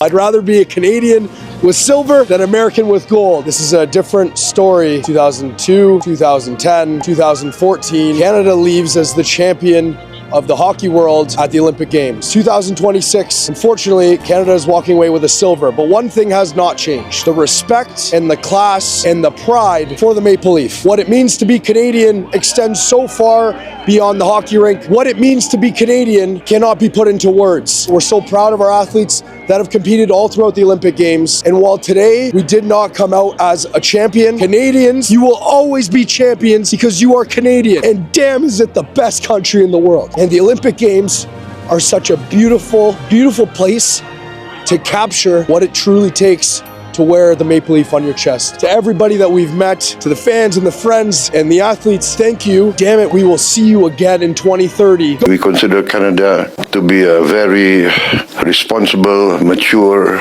I'd rather be a Canadian with silver than American with gold. This is a different story. 2002, 2010, 2014, Canada leaves as the champion of the hockey world at the Olympic Games. 2026, unfortunately, Canada is walking away with a silver, but one thing has not changed: the respect and the class and the pride for the Maple Leaf. What it means to be Canadian extends so far beyond the hockey rink. What it means to be Canadian cannot be put into words. We're so proud of our athletes that have competed all throughout the Olympic Games. And while today we did not come out as a champion, Canadians, you will always be champions because you are Canadian. And damn, is it the best country in the world. And the Olympic Games are such a beautiful, beautiful place to capture what it truly takes to wear the Maple Leaf on your chest. To everybody that we've met, to the fans and the friends and the athletes, thank you. Damn it, we will see you again in 2030. We consider Canada to be a very responsible, mature,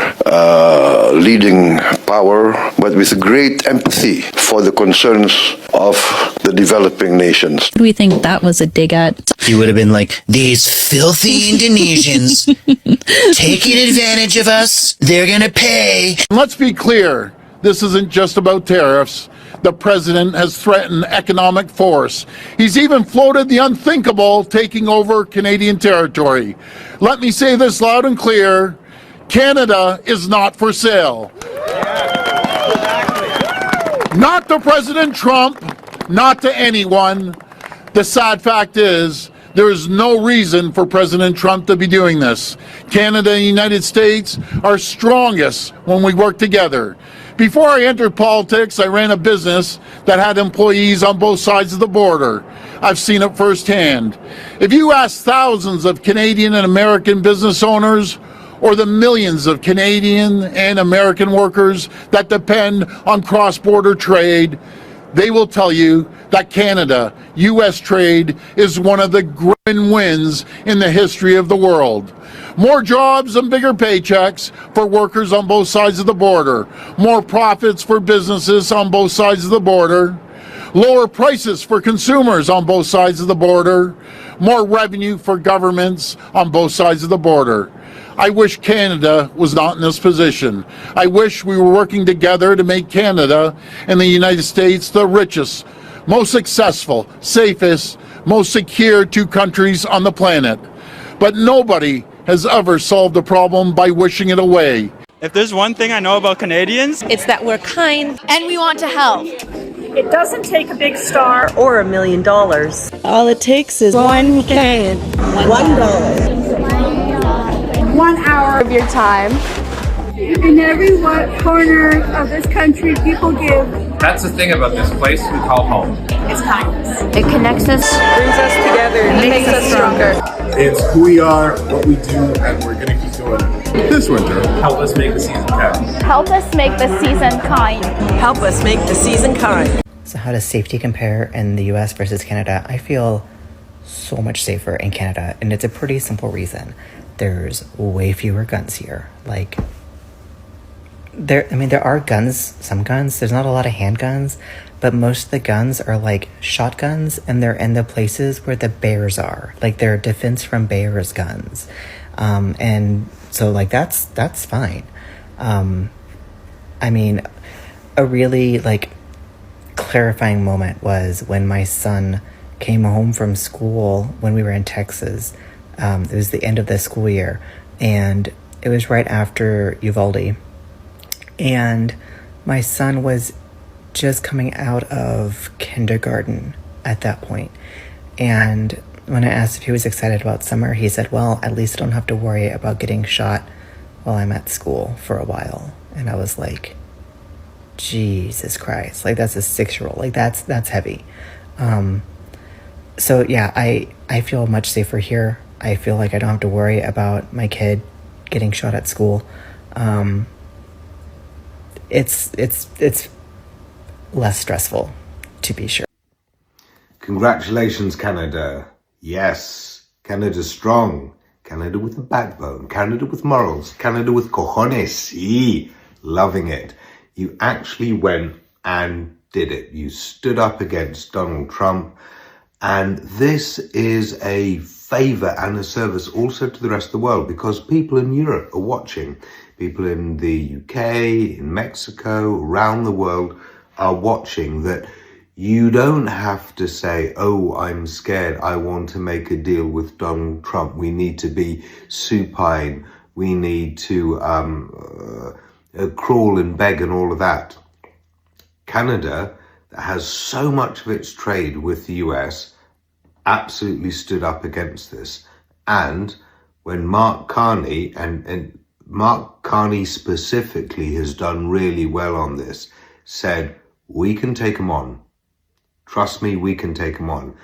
leading power, but with great empathy for the concerns of the developing nations. Do we think that was a dig at? He would have been like, these filthy Indonesians taking advantage of us, they're gonna pay. Let's be clear, this isn't just about tariffs. The president has threatened economic force. He's even floated the unthinkable, taking over Canadian territory. Let me say this loud and clear: Canada is not for sale. Not to President Trump, not to anyone. The sad fact is, there is no reason for President Trump to be doing this. Canada and the United States are strongest when we work together. Before I entered politics, I ran a business that had employees on both sides of the border. I've seen it firsthand. If you ask thousands of Canadian and American business owners, or the millions of Canadian and American workers that depend on cross-border trade, they will tell you that Canada-U.S. trade is one of the great wins in the history of the world. More jobs and bigger paychecks for workers on both sides of the border. More profits for businesses on both sides of the border. Lower prices for consumers on both sides of the border. More revenue for governments on both sides of the border. I wish Canada was not in this position. I wish we were working together to make Canada and the United States the richest, most successful, safest, most secure two countries on the planet. But nobody has ever solved the problem by wishing it away. If there's one thing I know about Canadians, it's that we're kind and we want to help. It doesn't take a big star or $1 million. All it takes is one can. $1. 1 hour of your time. In every corner of this country, people give. That's the thing about this place we call home. It's kindness. It connects us, brings us together, it makes us stronger. It's who we are, what we do, and we're going to keep doing it. This winter, help us make the season count. Help us make the season kind. Help us make the season kind. So how does safety compare in the US versus Canada? I feel so much safer in Canada, and it's a pretty simple reason. There's way fewer guns here. Like, there are guns, some guns. There's not a lot of handguns, but most of the guns are like shotguns, and they're in the places where the bears are. Like, they're defense from bears guns. And so, like, that's fine. I mean, a really, like, clarifying moment was when my son came home from school when we were in Texas. It was the end of the school year, and it was right after Uvalde. And my son was just coming out of kindergarten at that point. And when I asked if he was excited about summer, he said, well, at least I don't have to worry about getting shot while I'm at school for a while. And I was like, Jesus Christ, like, that's a 6-year-old. Like, that's heavy. So yeah, I feel much safer here. I feel like I don't have to worry about my kid getting shot at school. It's less stressful, to be sure. Congratulations, Canada. Yes, Canada's strong. Canada with a backbone. Canada with morals. Canada with cojones. Loving it. You actually went and did it. You stood up against Donald Trump. And this is a favor and a service also to the rest of the world, because people in Europe are watching. people in the UK, in Mexico, around the world are watching, that you don't have to say, oh, I'm scared, I want to make a deal with Donald Trump, we need to be supine, we need to crawl and beg and all of that. Canada, that has so much of its trade with the US, absolutely stood up against this. And when Mark Carney, and Mark Carney specifically has done really well on this, said, we can take them on. Trust me, we can take them on.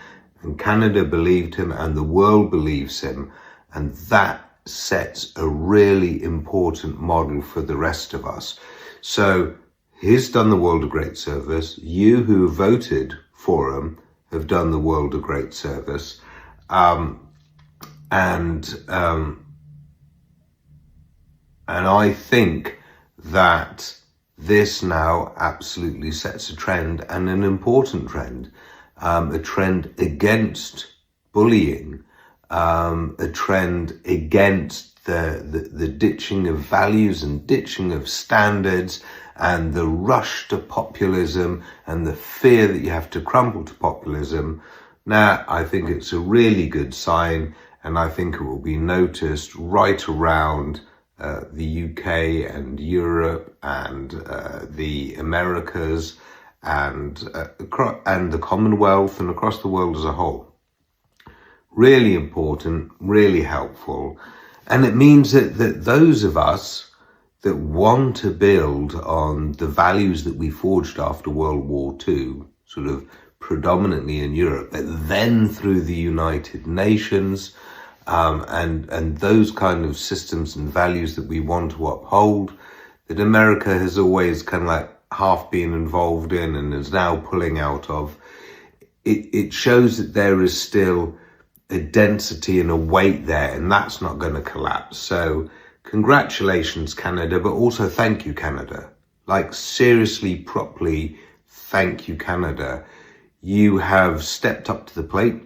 And Canada believed him, and the world believes him. And that sets a really important model for the rest of us. So he's done the world a great service. You who voted for him have done the world a great service. And I think that this now absolutely sets a trend, and an important trend, a trend against bullying, a trend against the ditching of values and ditching of standards and the rush to populism and the fear that you have to crumble to populism. Now, I think it's a really good sign, and I think it will be noticed right around the UK and Europe and the Americas and the Commonwealth and across the world as a whole. Really important, really helpful. And it means that those of us that want to build on the values that we forged after World War II, sort of predominantly in Europe, but then through the United Nations, and those kind of systems and values that we want to uphold, that America has always kind of like half been involved in and is now pulling out of, it shows that there is still a density and a weight there, and that's not going to collapse. So congratulations, Canada, but also thank you, Canada. Like, seriously, properly, thank you, Canada. You have stepped up to the plate.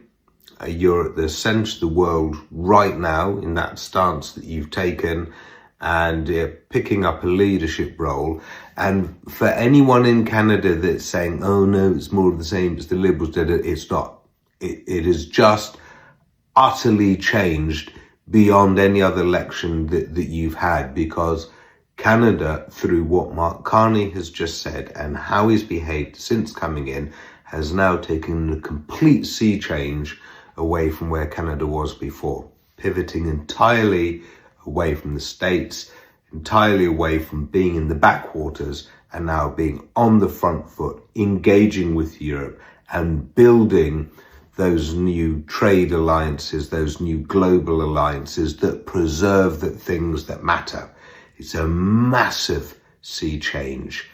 You're at the center of the world right now in that stance that you've taken, and picking up a leadership role. And for anyone in Canada that's saying, oh no, it's more of the same, it's the Liberals did it, it's not. It is just utterly changed beyond any other election that you've had, because Canada, through what Mark Carney has just said and how he's behaved since coming in, has now taken a complete sea change away from where Canada was before, pivoting entirely away from the States, entirely away from being in the backwaters, and now being on the front foot, engaging with Europe and building those new trade alliances, those new global alliances that preserve the things that matter. It's a massive sea change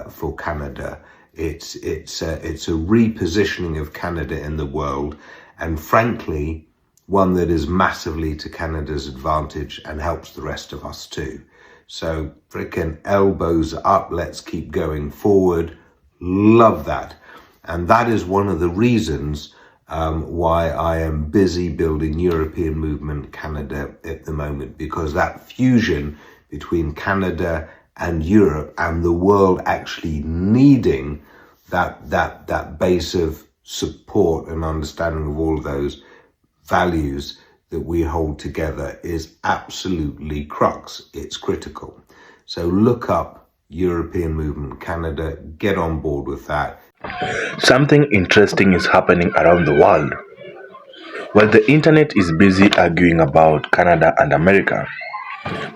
for Canada. It's a repositioning of Canada in the world, and frankly, one that is massively to Canada's advantage and helps the rest of us too. So frickin' elbows up, let's keep going forward. Love that. And that is one of the reasons why I am busy building European Movement Canada at the moment, because that fusion between Canada and Europe and the world actually needing that base of support and understanding of all of those values that we hold together is absolutely crux. It's critical. So look up European Movement Canada, get on board with that. Something interesting is happening around the world. While the internet is busy arguing about Canada and America,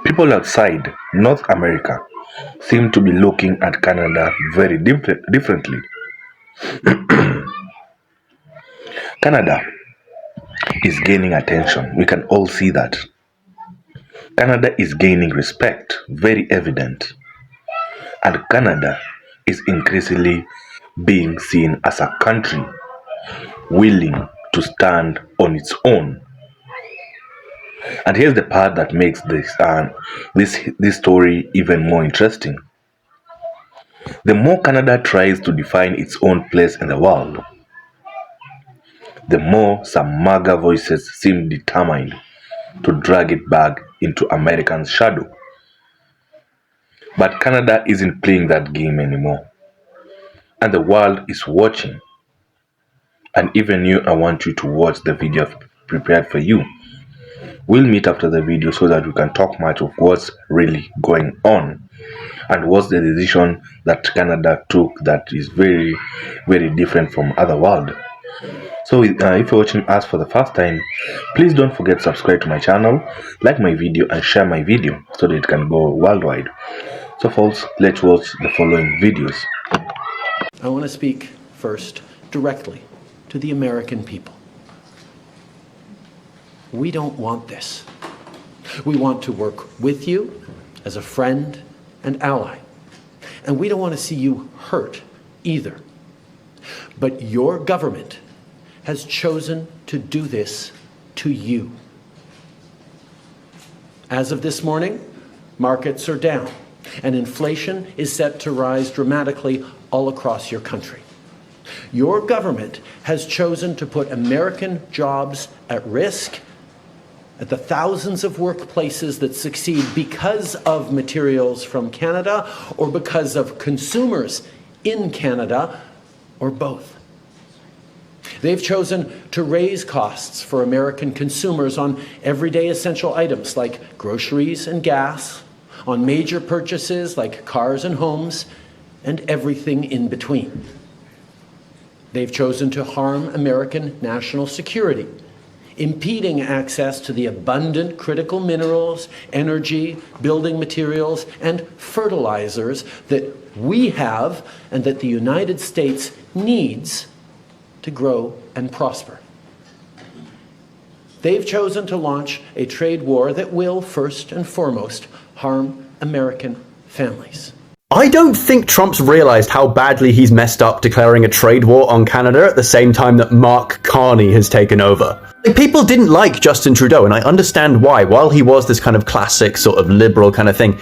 people outside North America seem to be looking at Canada very differently. Canada is gaining attention. We can all see that. Canada is gaining respect, very evident. And Canada is increasingly being seen as a country willing to stand on its own. And here's the part that makes this story even more interesting. The more Canada tries to define its own place in the world, the more some MAGA voices seem determined to drag it back into American shadow. But Canada isn't playing that game anymore. And the world is watching. And even you, I want you to watch the video I've prepared for you. We'll meet after the video so that we can talk much of what's really going on and what's the decision that Canada took that is very, very different from other world. So if you're watching us for the first time, please don't forget to subscribe to my channel, like my video and share my video so that it can go worldwide. So folks, let's watch the following videos. I want to speak first directly to the American people. We don't want this. We want to work with you as a friend and ally. And we don't want to see you hurt either. But your government has chosen to do this to you. As of this morning, markets are down, and inflation is set to rise dramatically all across your country. Your government has chosen to put American jobs at risk, at the thousands of workplaces that succeed because of materials from Canada or because of consumers in Canada, or both. They've chosen to raise costs for American consumers on everyday essential items like groceries and gas, on major purchases like cars and homes, and everything in between. They've chosen to harm American national security, impeding access to the abundant critical minerals, energy, building materials, and fertilizers that we have and that the United States needs to grow and prosper. They've chosen to launch a trade war that will, first and foremost, harm American families. I don't think Trump's realized how badly he's messed up declaring a trade war on Canada at the same time that Mark Carney has taken over. People didn't like Justin Trudeau, and I understand why. While he was this kind of classic sort of liberal kind of thing,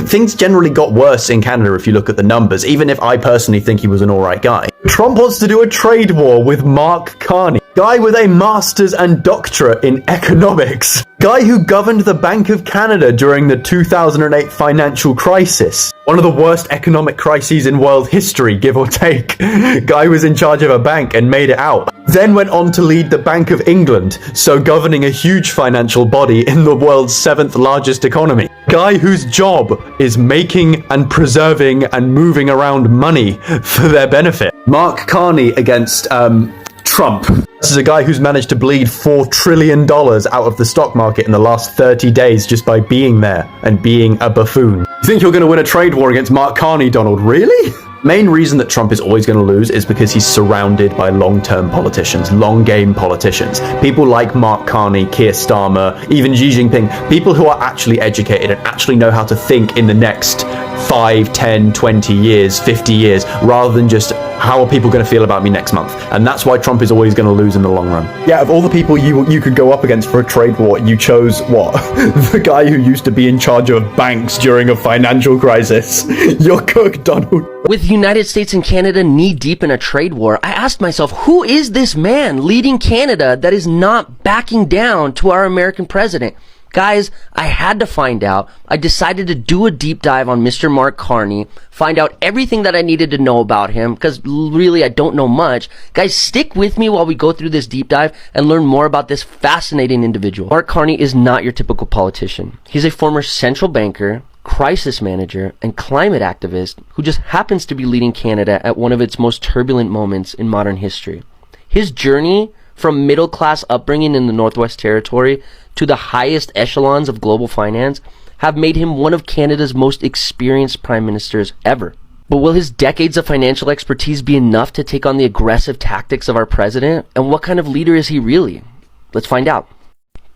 things generally got worse in Canada if you look at the numbers, even if I personally think he was an alright guy. Trump wants to do a trade war with Mark Carney, guy with a master's and doctorate in economics, guy who governed the Bank of Canada during the 2008 financial crisis, one of the worst economic crises in world history, give or take. Guy was in charge of a bank and made it out. Then went on to lead the Bank of England, so governing a huge financial body in the world's 7th largest economy. Guy whose job is making and preserving and moving around money for their benefit. Mark Carney against Trump. This is a guy who's managed to bleed $4 trillion out of the stock market in the last 30 days just by being there and being a buffoon. You think you're going to win a trade war against Mark Carney, Donald? Really? Main reason that Trump is always going to lose is because he's surrounded by long-term politicians, long-game politicians. People like Mark Carney, Keir Starmer, even Xi Jinping. People who are actually educated and actually know how to think in the next 5, 10, 20 years, 50 years, rather than just how are people going to feel about me next month? And that's why Trump is always going to lose in the long run. Yeah, of all the people you could go up against for a trade war, you chose what? The guy who used to be in charge of banks during a financial crisis. You're cooked, Donald. With the United States and Canada knee-deep in a trade war, I asked myself, who is this man leading Canada that is not backing down to our American president? Guys, I had to find out. I decided to do a deep dive on Mr. Mark Carney, find out everything that I needed to know about him, because really I don't know much. Guys, stick with me while we go through this deep dive and learn more about this fascinating individual. Mark Carney is not your typical politician. He's a former central banker, crisis manager, and climate activist who just happens to be leading Canada at one of its most turbulent moments in modern history. His journey from middle-class upbringing in the Northwest Territory to the highest echelons of global finance have made him one of Canada's most experienced prime ministers ever. But will his decades of financial expertise be enough to take on the aggressive tactics of our president? And what kind of leader is he really? Let's find out.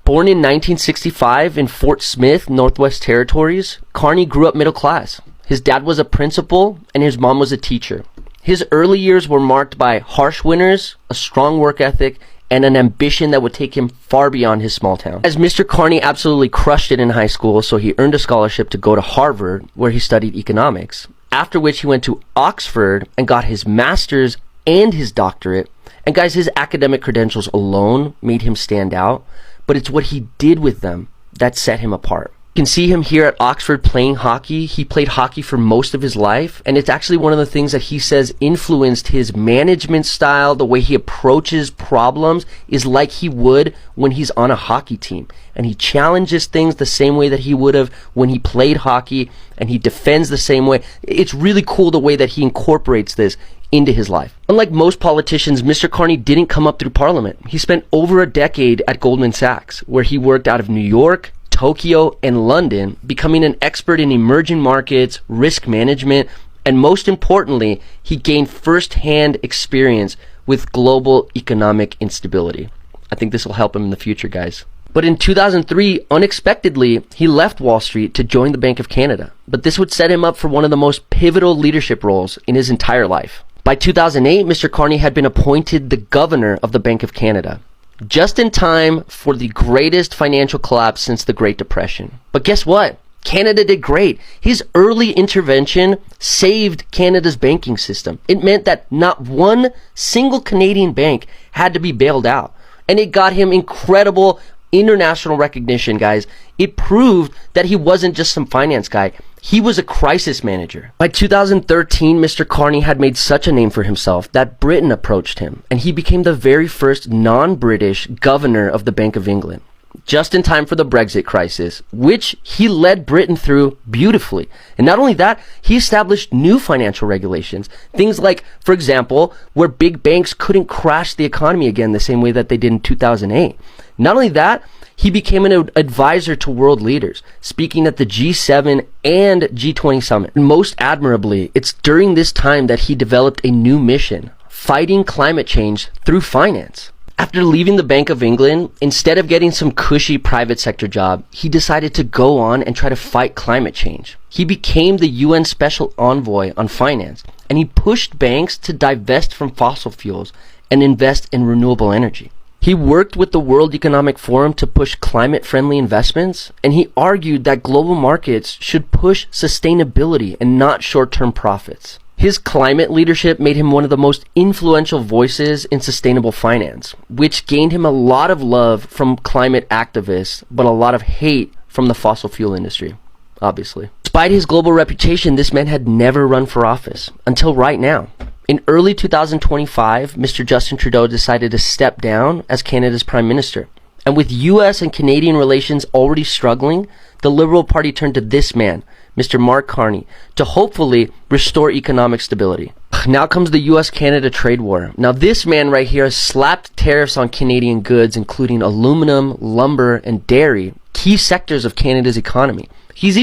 Born in 1965 in Fort Smith, Northwest Territories, Carney grew up middle class. His dad was a principal and his mom was a teacher. His early years were marked by harsh winters, a strong work ethic, and an ambition that would take him far beyond his small town. As Mr. Carney absolutely crushed it in high school, so he earned a scholarship to go to Harvard, where he studied economics, after which he went to Oxford and got his master's and his doctorate. And guys, his academic credentials alone made him stand out, but it's what he did with them that set him apart. You can see him here at Oxford playing hockey. He played hockey for most of his life, and it's actually one of the things that he says influenced his management style. The way he approaches problems is like he would when he's on a hockey team, and he challenges things the same way that he would have when he played hockey, and he defends the same way. It's really cool the way that he incorporates this into his life. Unlike most politicians, Mr. Carney didn't come up through Parliament. He spent over a decade at Goldman Sachs, where he worked out of New York, Tokyo, and London, becoming an expert in emerging markets, risk management, and most importantly, he gained first-hand experience with global economic instability. I think this will help him in the future, guys. But in 2003, unexpectedly, he left Wall Street to join the Bank of Canada. But this would set him up for one of the most pivotal leadership roles in his entire life. By 2008, Mr. Carney had been appointed the governor of the Bank of Canada, just in time for the greatest financial collapse since the Great Depression. But guess what? Canada did great. His early intervention saved Canada's banking system. It meant that not one single Canadian bank had to be bailed out. And it got him incredible international recognition, guys. It proved that he wasn't just some finance guy. He was a crisis manager. By 2013, Mr. Carney had made such a name for himself that Britain approached him, and he became the very first non-British governor of the Bank of England, just in time for the Brexit crisis, which he led Britain through beautifully. And not only that, he established new financial regulations. Things like, for example, where big banks couldn't crash the economy again the same way that they did in 2008. Not only that, he became an advisor to world leaders, speaking at the G7 and G20 summit. Most admirably, it's during this time that he developed a new mission, fighting climate change through finance. After leaving the Bank of England, instead of getting some cushy private sector job, he decided to go on and try to fight climate change. He became the UN Special Envoy on Finance, and he pushed banks to divest from fossil fuels and invest in renewable energy. He worked with the World Economic Forum to push climate-friendly investments, and he argued that global markets should push sustainability and not short-term profits. His climate leadership made him one of the most influential voices in sustainable finance, which gained him a lot of love from climate activists, but a lot of hate from the fossil fuel industry, obviously. Despite his global reputation, this man had never run for office, until right now. In early 2025, Mr. Justin Trudeau decided to step down as Canada's Prime Minister. And with US and Canadian relations already struggling, the Liberal Party turned to this man, Mr. Mark Carney, to hopefully restore economic stability. Now comes the US-Canada trade war. Now this man right here has slapped tariffs on Canadian goods, including aluminum, lumber, and dairy, key sectors of Canada's economy. He's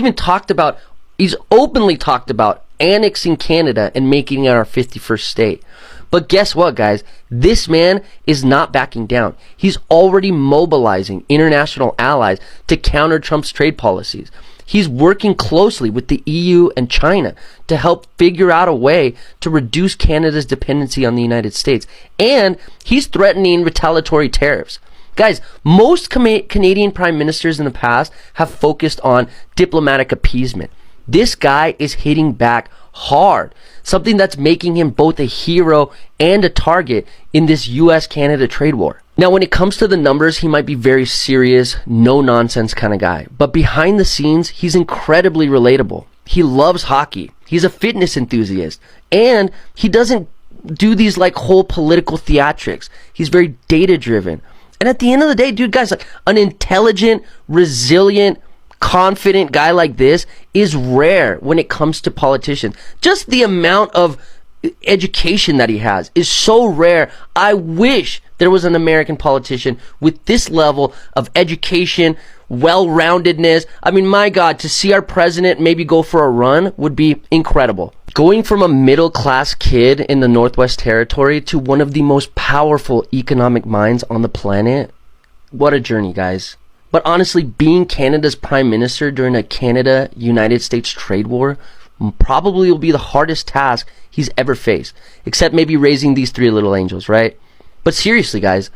openly talked about annexing Canada and making it our 51st state. But guess what, guys? This man is not backing down. He's already mobilizing international allies to counter Trump's trade policies. He's working closely with the EU and China to help figure out a way to reduce Canada's dependency on the United States. And he's threatening retaliatory tariffs. Guys, most Canadian prime ministers in the past have focused on diplomatic appeasement. This guy is hitting back hard, something that's making him both a hero and a target in this US-Canada trade war. Now, when it comes to the numbers, he might be very serious, no-nonsense kind of guy. But behind the scenes, he's incredibly relatable. He loves hockey. He's a fitness enthusiast. And he doesn't do these like whole political theatrics. He's very data-driven. And at the end of the day, dude, guys, like an intelligent, resilient, confident guy like this is rare when it comes to politicians. Just the amount of education that he has is so rare. I wish there was an American politician with this level of education, well-roundedness. I mean, my God, to see our president maybe go for a run would be incredible. Going from a middle-class kid in the Northwest Territory to one of the most powerful economic minds on the planet, what a journey, guys. But honestly, being Canada's prime minister during a Canada-United States trade war probably will be the hardest task he's ever faced, except maybe raising these three little angels, right? But seriously, guys,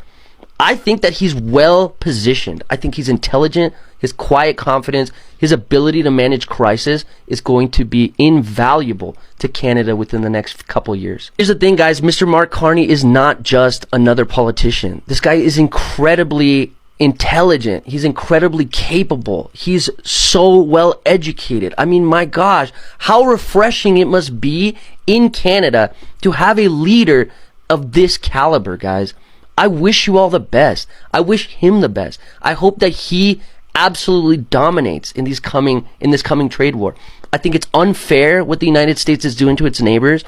I think that he's well positioned. I think he's intelligent. His quiet confidence, his ability to manage crisis is going to be invaluable to Canada within the next couple years. Here's the thing, guys. Mr. Mark Carney is not just another politician. This guy is incredibly intelligent. He's incredibly capable. He's so well educated. I mean, my gosh, how refreshing it must be in Canada to have a leader of this caliber, guys. I wish you all the best. I wish him the best. I hope that he absolutely dominates in this coming trade war. I think it's unfair what the United States is doing to its neighbors.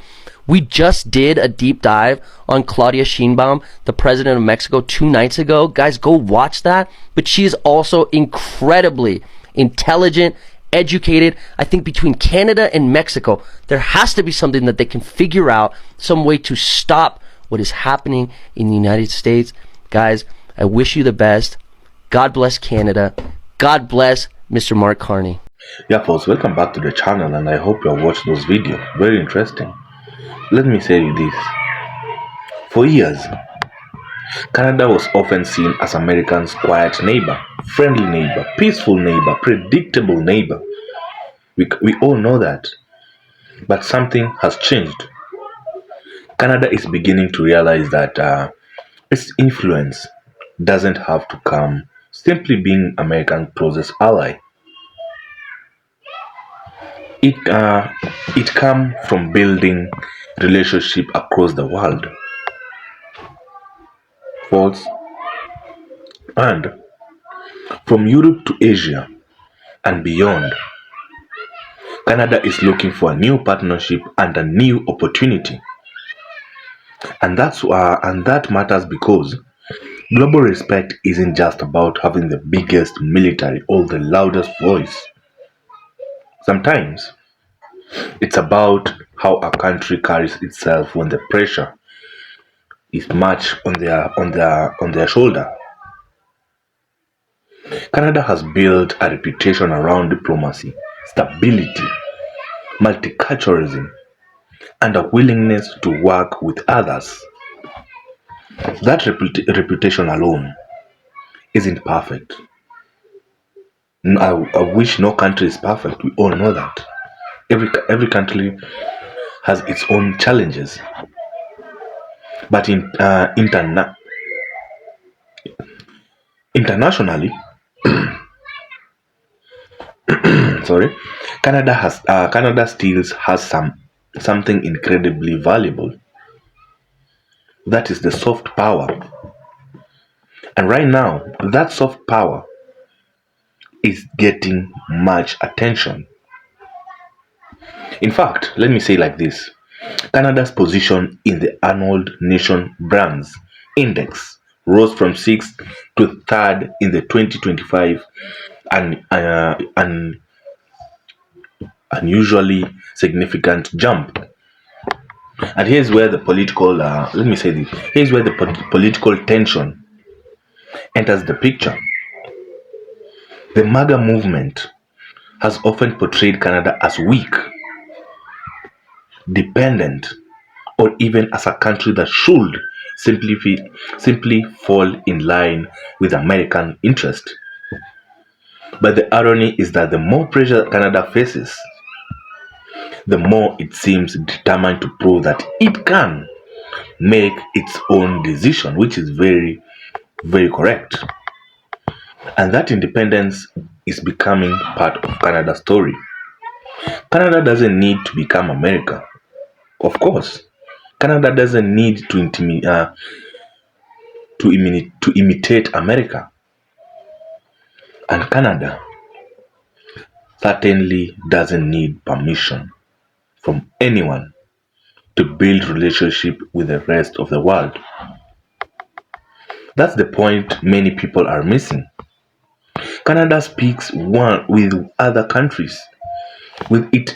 We just did a deep dive on Claudia Sheinbaum, the president of Mexico, 2 nights ago. Guys, go watch that. But she is also incredibly intelligent, educated. I think between Canada and Mexico, there has to be something that they can figure out, some way to stop what is happening in the United States. Guys, I wish you the best. God bless Canada. God bless Mr. Mark Carney. Yeah, folks, welcome back to the channel, and I hope you have watched those videos. Very interesting. Let me say you this. For years, Canada was often seen as America's quiet neighbor, friendly neighbor, peaceful neighbor, predictable neighbor. We all know that. But something has changed. Canada is beginning to realize that its influence doesn't have to come simply being America's closest ally. It comes from building relationship across the world. Folks, and from Europe to Asia and beyond, Canada is looking for a new partnership and a new opportunity. And that matters because global respect isn't just about having the biggest military or the loudest voice. Sometimes it's about how a country carries itself when the pressure is much on their shoulder. Canada has built a reputation around diplomacy, stability, multiculturalism, and a willingness to work with others. That reputation alone isn't perfect. I wish no country is perfect. We all know that. Every country has its own challenges. But internationally, sorry, Canada still has something incredibly valuable. That is the soft power. And right now, that soft power is getting much attention. In fact, let me say like this. Canada's position in the Annual Nation Brands Index rose from 6th to 3rd in the 2025 an unusually significant jump. And here's where the political, here's where the political tension enters the picture. The MAGA movement has often portrayed Canada as weak, dependent, or even as a country that should simply fall in line with American interest. But the irony is that the more pressure Canada faces, the more it seems determined to prove that it can make its own decision, which is very, very correct. And that independence is becoming part of Canada's story. Canada doesn't need to become America. Of course, Canada doesn't need to imitate America. And Canada certainly doesn't need permission from anyone to build relationship with the rest of the world. That's the point many people are missing. Canada speaks one with other countries. When it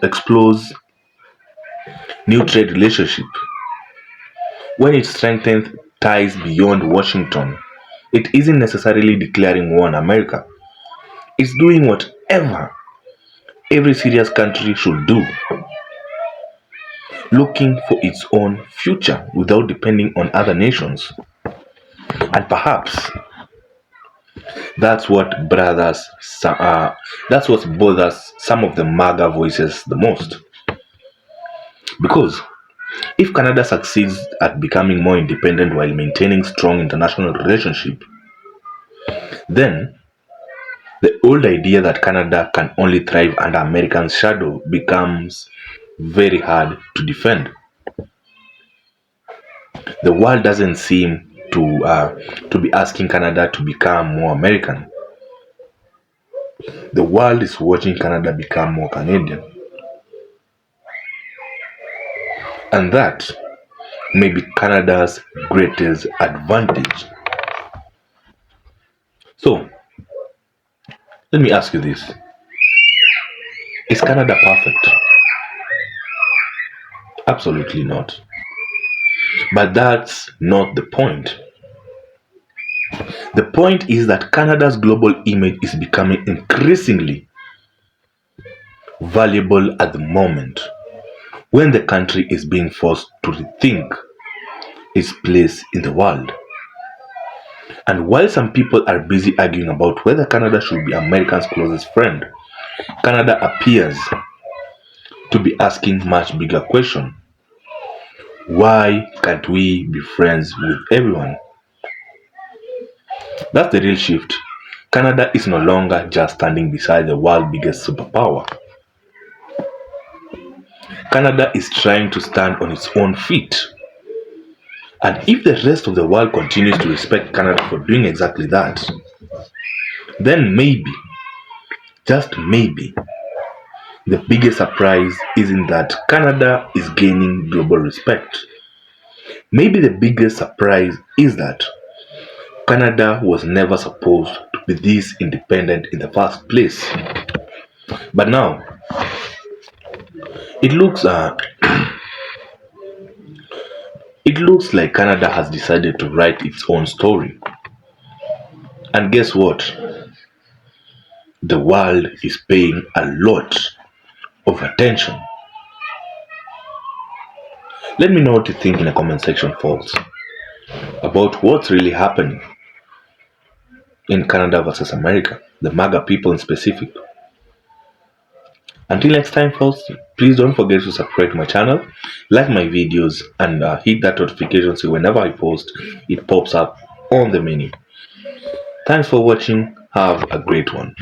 explores new trade relationship, when it strengthens ties beyond Washington, it isn't necessarily declaring war on America. It's doing whatever every serious country should do, looking for its own future without depending on other nations. And perhaps that's what bothers some of the MAGA voices the most. Because If Canada succeeds at becoming more independent while maintaining strong international relationship, then the old idea that Canada can only thrive under American shadow becomes very hard to defend. The world doesn't seem to be asking Canada to become more American. The world is watching Canada become more Canadian. And that may be Canada's greatest advantage. So, let me ask you this. Is Canada perfect? Absolutely not. But that's not the point. The point is that Canada's global image is becoming increasingly valuable at the moment when the country is being forced to rethink its place in the world. And while some people are busy arguing about whether Canada should be America's closest friend, Canada appears to be asking much bigger question. Why can't we be friends with everyone? That's the real shift. Canada is no longer just standing beside the world's biggest superpower. Canada is trying to stand on its own feet. And if the rest of the world continues to respect Canada for doing exactly that, then maybe, just maybe, the biggest surprise isn't that Canada is gaining global respect. Maybe the biggest surprise is that Canada was never supposed to be this independent in the first place. But now, it looks like Canada has decided to write its own story. And guess what? The world is paying a lot of attention. Let me know what you think in the comment section, folks, about what's really happening in Canada versus America, the MAGA people in specific. Until next time, folks, please don't forget to subscribe to my channel, like my videos, and hit that notification so whenever I post, it pops up on the menu. Thanks for watching. Have a great one.